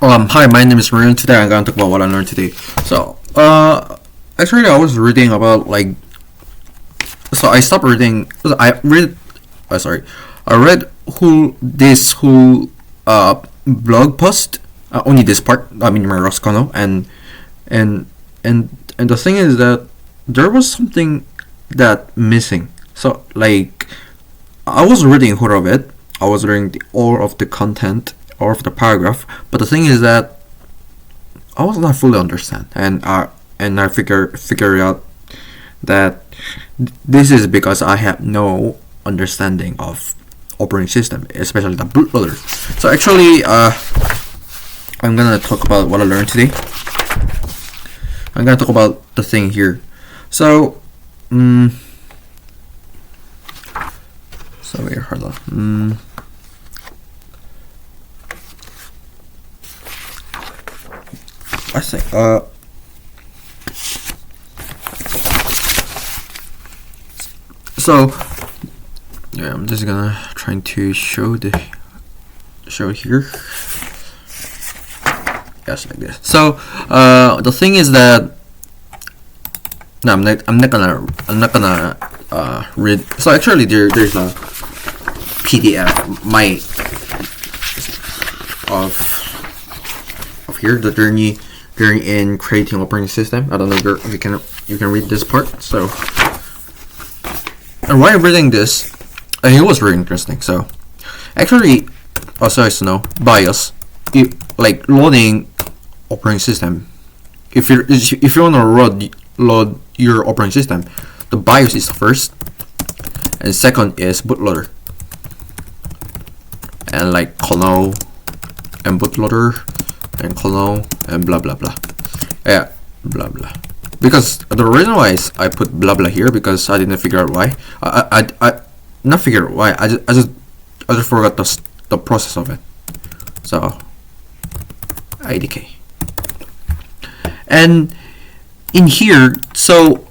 Hi, my name is Marin. Today I'm gonna talk about what I learned today. Actually, I was reading about I stopped reading. I read, sorry, I read who blog post, only this part. I mean, my Roscono, and and the thing is that there was something that missing. I was reading whole of it. I was reading all of the content, all of the paragraph. But the thing is that I was not fully understand, and I figure out that this is because I have no understanding of operating system, especially the bootloader. So actually, I'm gonna talk about what I learned today. I'm gonna talk about the thing here. So, so wait, hold on. I think so yeah, I'm just gonna trying to show here. Yes, like this. So the thing is that no, I'm not gonna read. So actually there's a PDF of here, the journey in creating operating system. I don't know if you can read this part. So, and while reading this, it was really interesting. So, actually, also as you know, BIOS, like loading operating system. If you want to load your operating system, the BIOS is first, and second is bootloader, and like kernel and bootloader and kernel and blah blah blah. Yeah, blah blah. Because the reason why is I put blah blah here because I didn't figure out why. I not figure out why. I just forgot the process of it. So IDK. And in here, so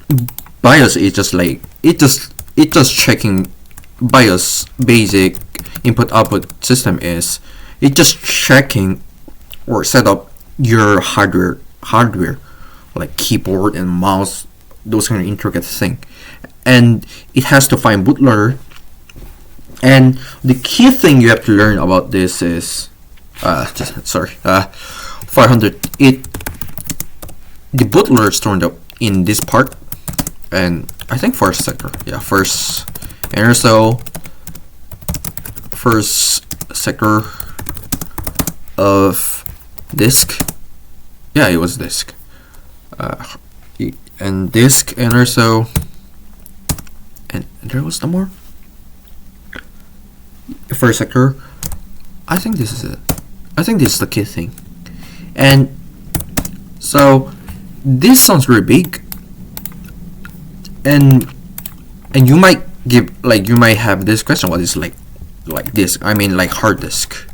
BIOS is just like it just checking BIOS basic input output system is it just checking or set up your hardware like keyboard and mouse, those kind of intricate thing, and it has to find bootloader. And the key thing you have to learn about this is 500 it the bootloader is turned up in this part, and I think first sector, yeah, first and so first sector of disk. Yeah, it was disk. And disk, and also, and there was no more. First sector. I think this is it. I think this is the key thing. And so this sounds really big. And you might have this question: what is like disk? I mean, like hard disk.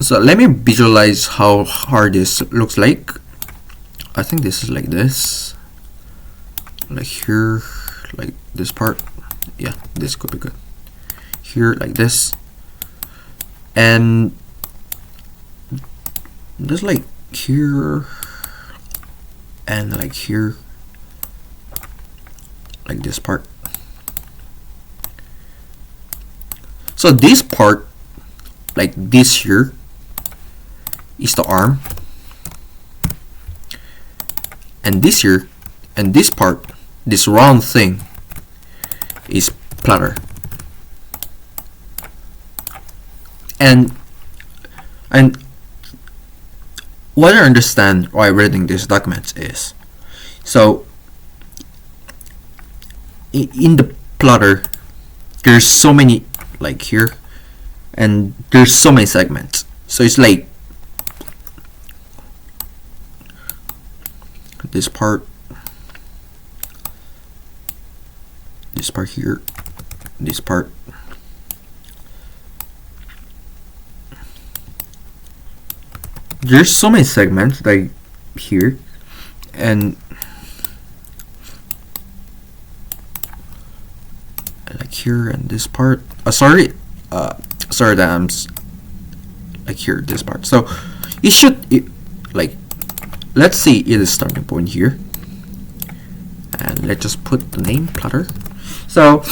So let me visualize how hard this looks like. I think this is like this, like here, like this part. Yeah, this could be good. Here, like this, and just like here, and like here, like this part. So this part, like this here, is the arm, and this here, and this part, this round thing, is platter. And what I understand while reading these documents is, so in the platter, there's so many, like here, and there's so many segments. So it's like this part here, this part, there's so many segments like here, and like here, and this part. sorry that I'm like here this part. So it should like, let's see it is starting point here, and let's just put the name plotter. So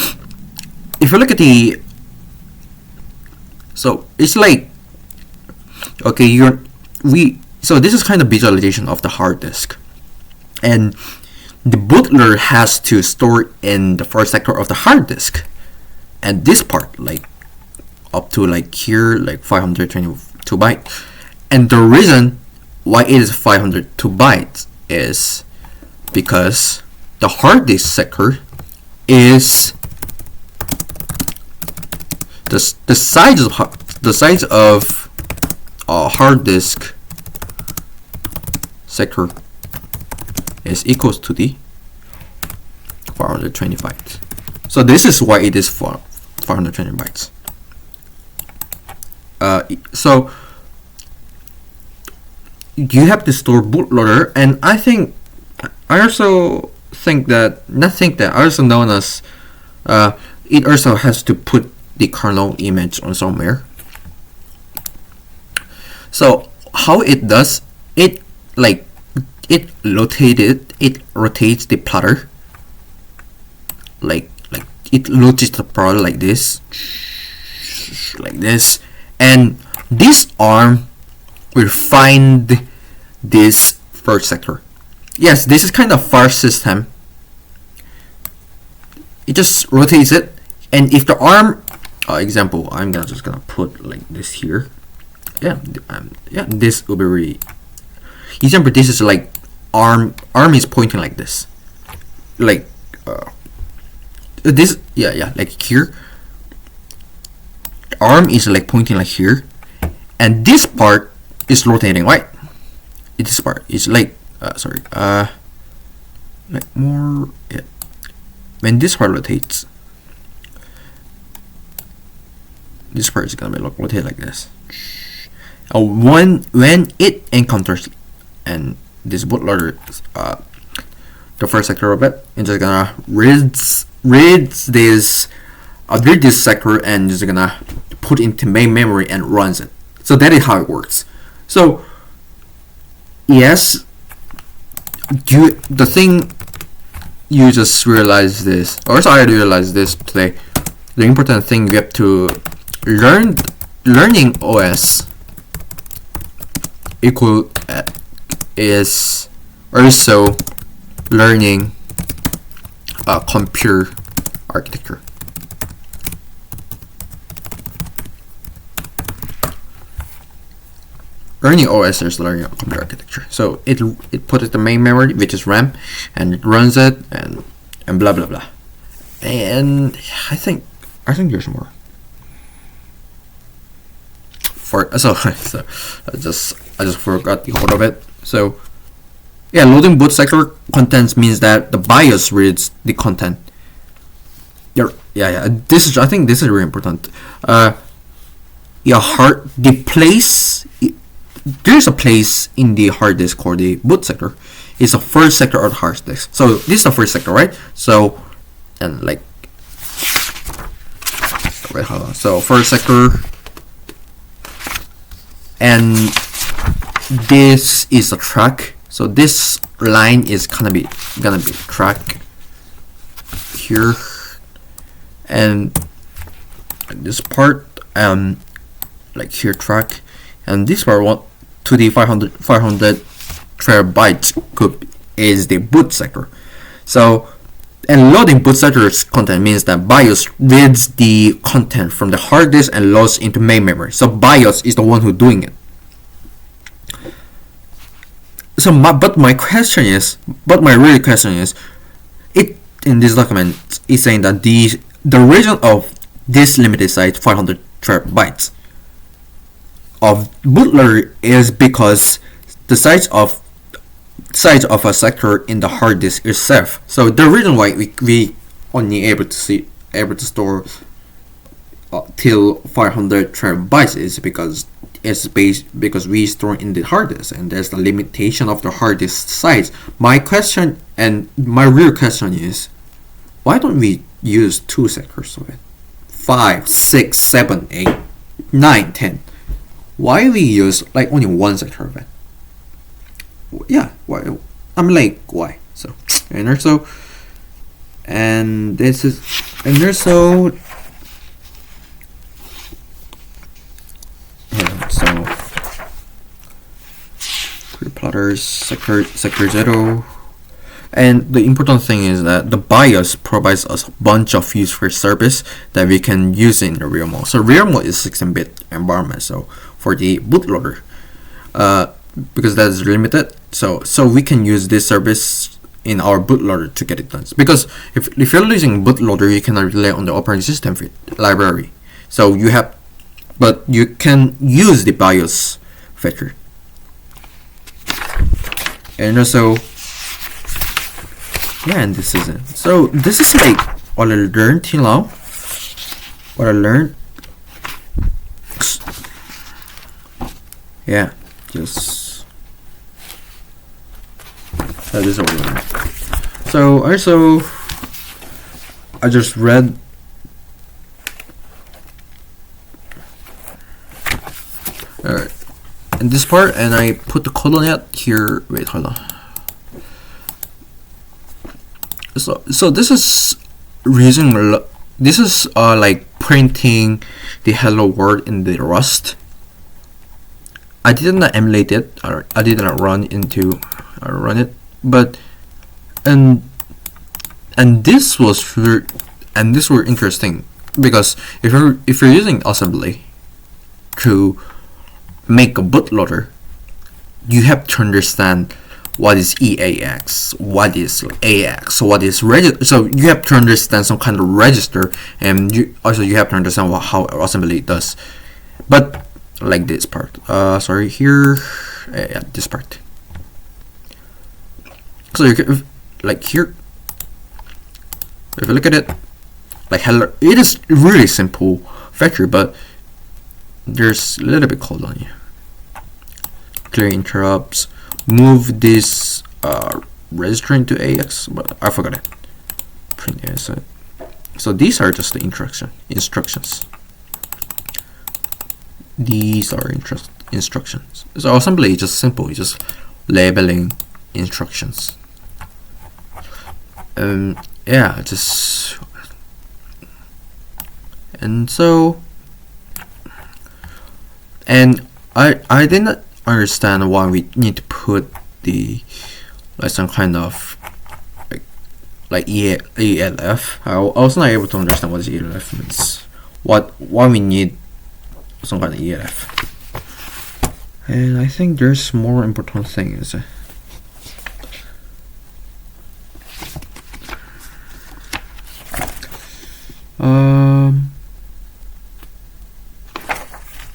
if you look at the, so it's like, okay, so this is kind of visualization of the hard disk, and the bootloader has to store in the first sector of the hard disk, and this part like up to like here like 522 bytes. And the reason why it is 502 bytes is because the hard disk sector is the size of hard disk sector is equals to the 420 bytes. So this is why it is for 420 bytes. So you have to store bootloader, and I also known as it also has to put the kernel image on somewhere. So how it does it, like it rotates the plotter like it rotates the plotter like this, and this arm will find this first sector. Yes, this is kind of file system. It just rotates it, and if the arm, example, I'm just gonna put like this here. Yeah, this will be really. Example, this is like arm is pointing like this, like this. Yeah, like here. Arm is like pointing like here, and this part is rotating, right? This part is like like more, yeah. When this part rotates, this part is gonna be rotate like this. When it encounters and this bootloader, the first sector of it, it's just gonna reads this sector and just gonna put into main memory and runs it. So that is how it works. So yes, the thing you just realize this, or so I realized this today. The important thing you have to learning OS equal is also learning computer architecture. Learning OS is learning computer architecture. So it puts the main memory, which is RAM, and it runs it and blah blah blah. And I think there's more. So I just forgot the whole of it. So yeah, loading boot sector contents means that the BIOS reads the content. Yeah. I think this is really important. There's a place in the hard disk called the boot sector. It's the first sector of the hard disk. So this is the first sector, right? So, and like, wait, hold on. So first sector, and this is a track. So this line is gonna be track here, and this part, like here track, and this part to the 500 terabytes cube is the boot sector. So, and loading boot sector's content means that BIOS reads the content from the hard disk and loads into main memory. So BIOS is the one who's doing it. So, my real question is, it in this document is saying that the region of this limited size 500 terabytes of bootloader is because the size of a sector in the hard disk itself. So the reason why we only able to store till 500 terabytes is because we store in the hard disk, and there's the limitation of the hard disk size. My real question is, why don't we use two sectors of it? 5, 6, 7, 8. 9, 10. Why we use like only one sector of it? Yeah, why? I'm like, why? So, and also, and this is, and also, so, plotters, sector 0. And the important thing is that the BIOS provides us a bunch of useful service that we can use in the real mode. So real mode is 16-bit environment. So for the bootloader, because that is limited, so we can use this service in our bootloader to get it done. Because if you're using bootloader, you cannot rely on the operating system library. So you have, but you can use the BIOS feature. And also, yeah, and this is it. So this is like what I learned till now. What I learned. Yeah, just that is what I learned. So also, I just read. Alright, in this part, and I put the code on it here. Wait, hold on. So this is using, this is like printing the hello world in the Rust. I didn't emulate it, or I didn't run it, but and this was this were interesting, because if you're using assembly to make a bootloader, you have to understand what is EAX, what is AX, what is register. So you have to understand some kind of register, and you have to understand how assembly does. But like this part, sorry, here, yeah, this part. So you can, like here, if you look at it, like hello, it is really simple feature, but there's a little bit code on you. Clear interrupts. Move this register into AX, but I forgot it. Print AX. So these are just the instructions. These are instructions. So assembly is just simple. It's just labeling instructions. Yeah, just, and so, and I didn't understand why we need to put the like some kind of like ELF. I was not able to understand what ELF means. Why we need some kind of ELF. And I think there's more important things.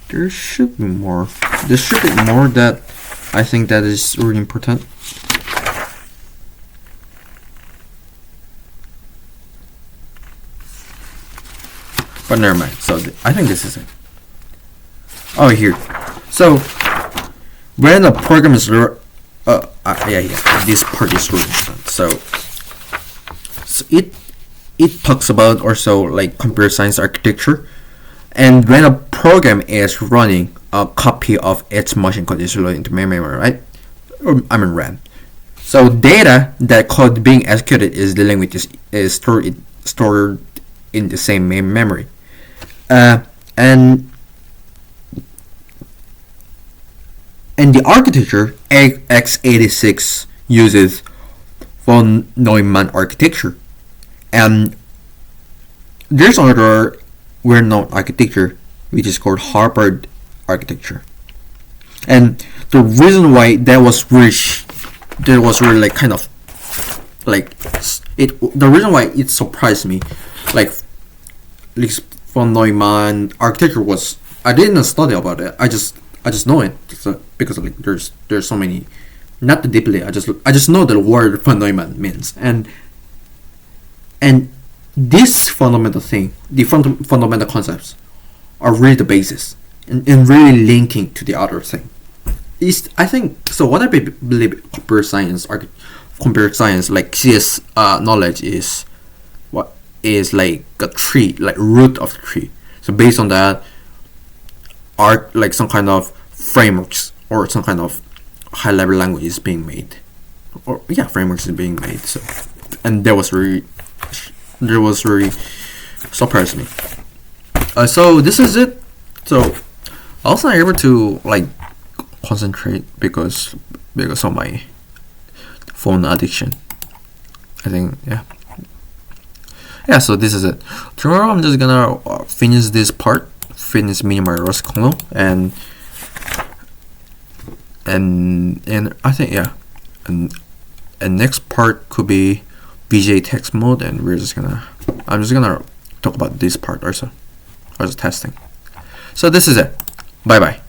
There should be more. There should be more that I think that is really important. But never mind. So I think this is it. Oh, here. So when a program is this part is really important. So it talks about also like computer science architecture. And when a program is running, a copy of its machine code is loaded into memory, right? I mean RAM. So data that code being executed is dealing with is stored in the same memory. And the architecture x86 uses von Neumann architecture, and there's another well-known architecture which is called Harvard architecture. And the reason why that was really like kind of like it, the reason why it surprised me, like von Neumann architecture was, I didn't study about it. I just know it because like there's so many, not deeply. I just know the word von Neumann means, and this fundamental thing, the fundamental concepts, are really the basis, and really linking to the other thing. I think so. What I believe computer science like CS knowledge is what is like a tree, like root of the tree. So based on that, art, like some kind of frameworks or some kind of high level language is being made, or yeah, frameworks is being made. So, and there was really surprised me. So this is it. So I was not able to like concentrate because of my phone addiction. I think yeah. So this is it. Tomorrow I'm just gonna finish this part, finish minimal Rust Konglo, and I think and next part could be VJ text mode, and I'm just gonna talk about this part also, testing. So this is it. Bye bye.